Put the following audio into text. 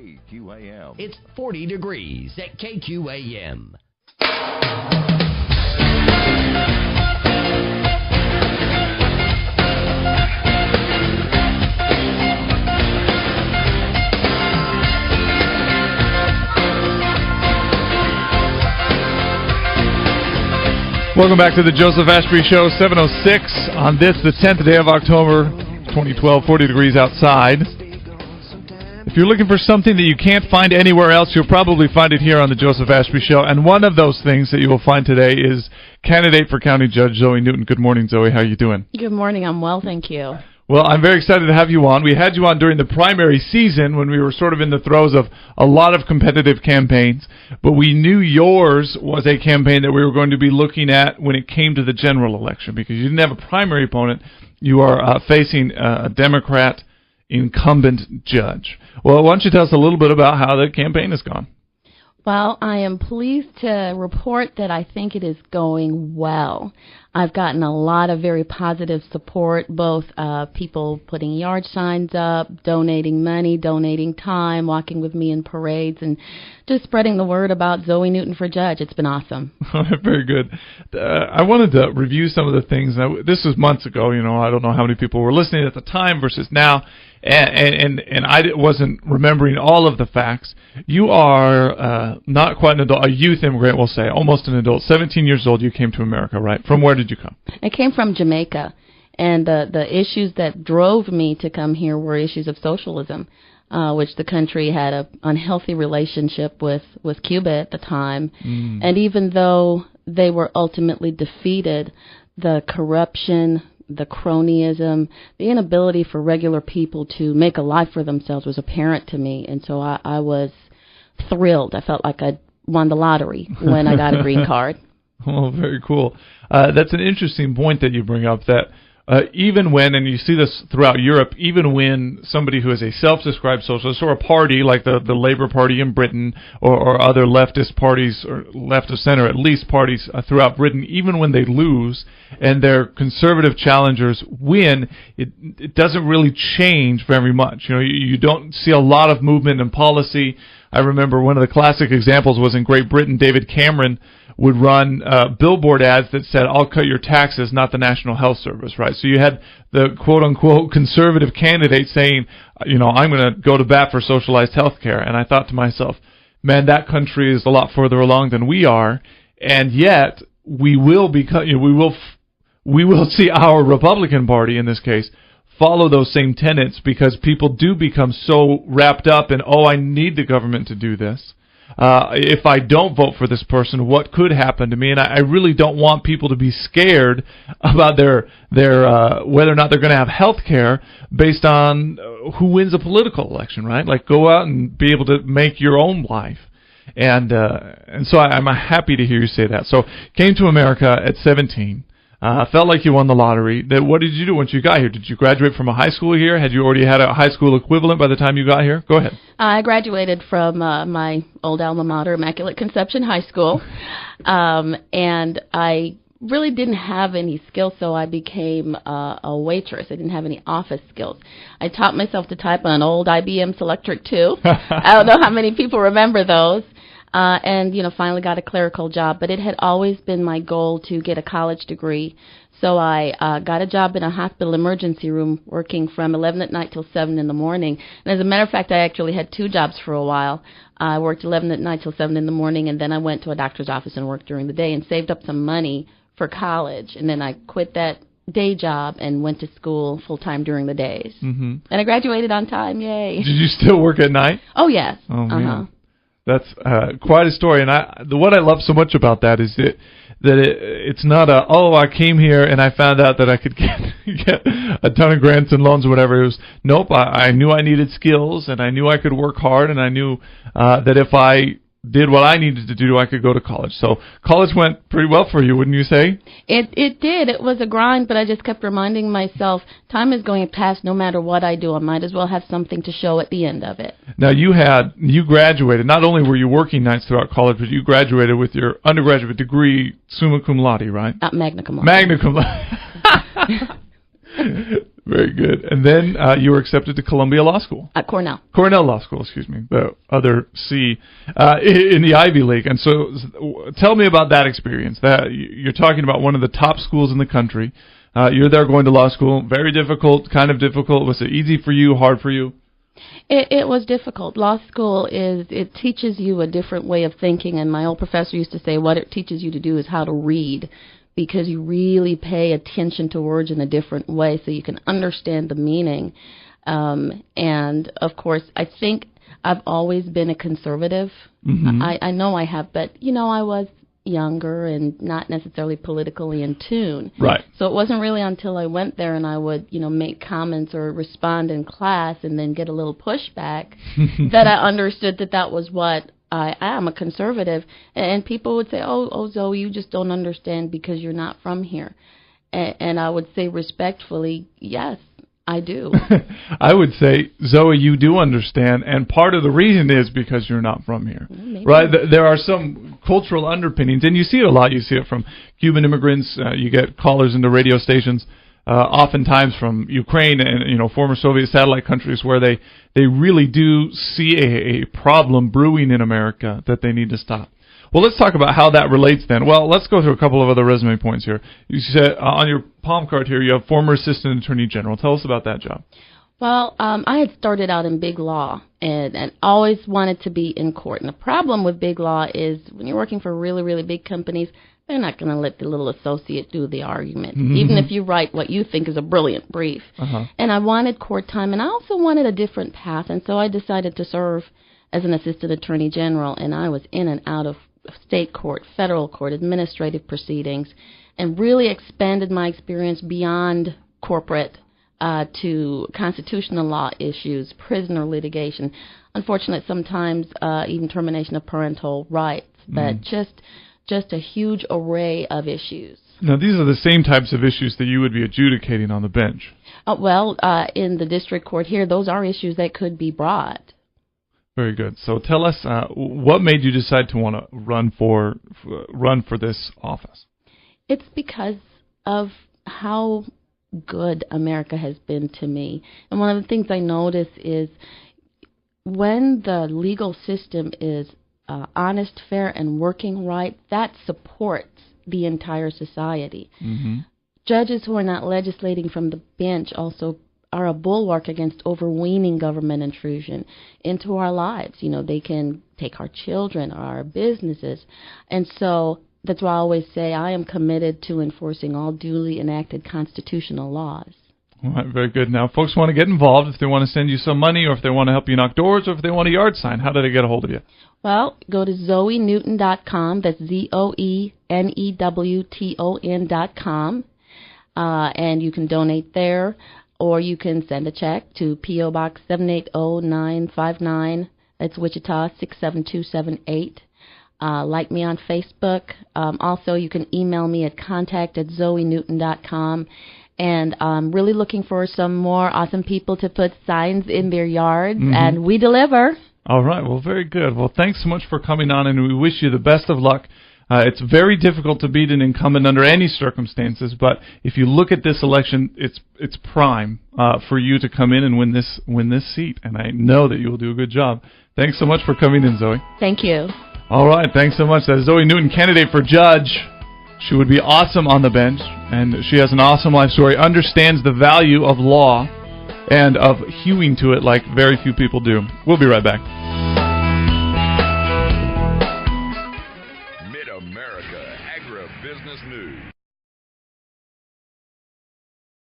KQAM. It's 40 degrees at KQAM. Welcome back to the Joseph Ashby Show, 7:06 on this, the 10th day of October, 2012, 40 degrees outside. If you're looking for something that you can't find anywhere else, you'll probably find it here on the Joseph Ashby Show. And one of those things that you will find today is candidate for county judge Zoe Newton. Good morning, Zoe. How are you doing? Good morning. I'm well, thank you. Well, I'm very excited to have you on. We had you on during the primary season when we were sort of in the throes of a lot of competitive campaigns, but we knew yours was a campaign that we were going to be looking at when it came to the general election, because you didn't have a primary opponent. You are facing a Democrat incumbent judge. Well, why don't you tell us a little bit about how the campaign has gone? Well, I am pleased to report that I think it is going well. I've gotten a lot of very positive support, both people putting yard signs up, donating money, donating time, walking with me in parades, and just spreading the word about Zoe Newton for judge. It's been awesome. Very good. I wanted to review some of the things. Now, this was months ago. You know, I don't know how many people were listening at the time versus now. And I wasn't remembering all of the facts. You are not quite an adult, a youth immigrant, we'll say, almost an adult. 17 years old, you came to America, right? From where did you come? I came from Jamaica, and the issues that drove me to come here were issues of socialism, which the country had an unhealthy relationship with Cuba at the time. And even though they were ultimately defeated, the corruption, the cronyism, the inability for regular people to make a life for themselves was apparent to me. And so I was thrilled. I felt like I won the lottery when I got a green card. Oh, very cool. That's an interesting point that you bring up, that even when, and you see this throughout Europe, even when somebody who is a self-described socialist or a party like the Labour Party in Britain or other leftist parties, or left of center at least parties throughout Britain, even when they lose and their conservative challengers win, it doesn't really change very much. You know, you don't see a lot of movement in policy. I remember one of the classic examples was in Great Britain. David Cameron would run billboard ads that said, "I'll cut your taxes, not the National Health Service," right? So you had the quote-unquote conservative candidate saying, you know, I'm going to go to bat for socialized health care. And I thought to myself, man, that country is a lot further along than we are, and yet we will we will see our Republican Party, in this case, follow those same tenets, because people do become so wrapped up in, oh, I need the government to do this. If I don't vote for this person, what could happen to me? And I really don't want people to be scared about their whether or not they're going to have health care based on who wins a political election, right? Like, go out and be able to make your own life. And so I'm happy to hear you say that. So came to America at 17. Felt like you won the lottery. What did you do once you got here? Did you graduate from a high school here? Had you already had a high school equivalent by the time you got here? Go ahead. I graduated from my old alma mater, Immaculate Conception High School, and I really didn't have any skills, so I became a waitress. I didn't have any office skills. I taught myself to type on an old IBM Selectric 2. I don't know how many people remember those. And, you know, finally got a clerical job. But it had always been my goal to get a college degree. So I got a job in a hospital emergency room, working from 11 at night till 7 in the morning. And as a matter of fact, I actually had two jobs for a while. I worked 11 at night till 7 in the morning, and then I went to a doctor's office and worked during the day and saved up some money for college. And then I quit that day job and went to school full-time during the days. Mm-hmm. And I graduated on time. Yay. Did you still work at night? Oh, yes. Oh, man. That's quite a story, and what I love so much about that is it's not I came here and I found out that I could get a ton of grants and loans or whatever. It was, nope, I knew I needed skills, and I knew I could work hard, and I knew that if I did what I needed to do, I could go to college. So college went pretty well for you, wouldn't you say? It did. It was a grind, but I just kept reminding myself, time is going to pass no matter what I do. I might as well have something to show at the end of it. Now, you graduated. Not only were you working nights throughout college, but you graduated with your undergraduate degree summa cum laude, right? Magna cum laude. Magna cum laude. Very good. And then you were accepted to Columbia Law School. At Cornell. Cornell Law School, excuse me, the other C, in the Ivy League. And so tell me about that experience. That you're talking about one of the top schools in the country. You're there going to law school. Very difficult, kind of difficult. Was it easy for you, hard for you? It was difficult. Law school it teaches you a different way of thinking, and my old professor used to say what it teaches you to do is how to read, because you really pay attention to words in a different way so you can understand the meaning. And, of course, I think I've always been a conservative. Mm-hmm. I know I have, but, I was younger and not necessarily politically in tune. Right. So it wasn't really until I went there and I would, make comments or respond in class and then get a little pushback that I understood that was what I am, a conservative. And people would say, oh, Zoe, you just don't understand because you're not from here. And I would say respectfully, yes, I do. I would say, Zoe, you do understand, and part of the reason is because you're not from here. Maybe. Right? There are some cultural underpinnings, and you see it a lot. You see it from Cuban immigrants. You get callers into radio stations, oftentimes from Ukraine and former Soviet satellite countries, where they really do see a problem brewing in America that they need to stop. Well, let's talk about how that relates then. Well, let's go through a couple of other resume points here. You said on your palm card here you have former Assistant Attorney General. Tell us about that job. Well, I had started out in big law and always wanted to be in court. And the problem with big law is when you're working for really, really big companies, they're not going to let the little associate do the argument, even if you write what you think is a brilliant brief. Uh-huh. And I wanted court time, and I also wanted a different path. And so I decided to serve as an Assistant Attorney General, and I was in and out of state court, federal court, administrative proceedings, and really expanded my experience beyond corporate to constitutional law issues, prisoner litigation, unfortunately sometimes even termination of parental rights, but just a huge array of issues. Now, these are the same types of issues that you would be adjudicating on the bench. In the district court here, those are issues that could be brought. Very good. So tell us, what made you decide to want to run for this office? It's because of how good America has been to me. And one of the things I notice is when the legal system is honest, fair, and working right, that supports the entire society. Mm-hmm. Judges who are not legislating from the bench also are a bulwark against overweening government intrusion into our lives. They can take our children or our businesses. And so that's why I always say I am committed to enforcing all duly enacted constitutional laws. All right, very good. Now, if folks want to get involved, if they want to send you some money, or if they want to help you knock doors, or if they want a yard sign, how do they get a hold of you? Well, go to ZoeNewton.com. That's ZoeNewton.com. And you can donate there. Or you can send a check to P.O. Box 780959. That's Wichita 67278. Like me on Facebook. Also, you can email me at contact@ZoeNewton.com. And I'm really looking for some more awesome people to put signs in their yards, and we deliver. All right. Well, very good. Well, thanks so much for coming on, and we wish you the best of luck. It's very difficult to beat an incumbent under any circumstances, but if you look at this election, it's prime for you to come in and win this seat, and I know that you will do a good job. Thanks so much for coming in, Zoe. Thank you. All right, thanks so much. That's Zoe Newton, candidate for judge. She would be awesome on the bench, and she has an awesome life story, understands the value of law and of hewing to it like very few people do. We'll be right back. Mid-America Agribusiness News.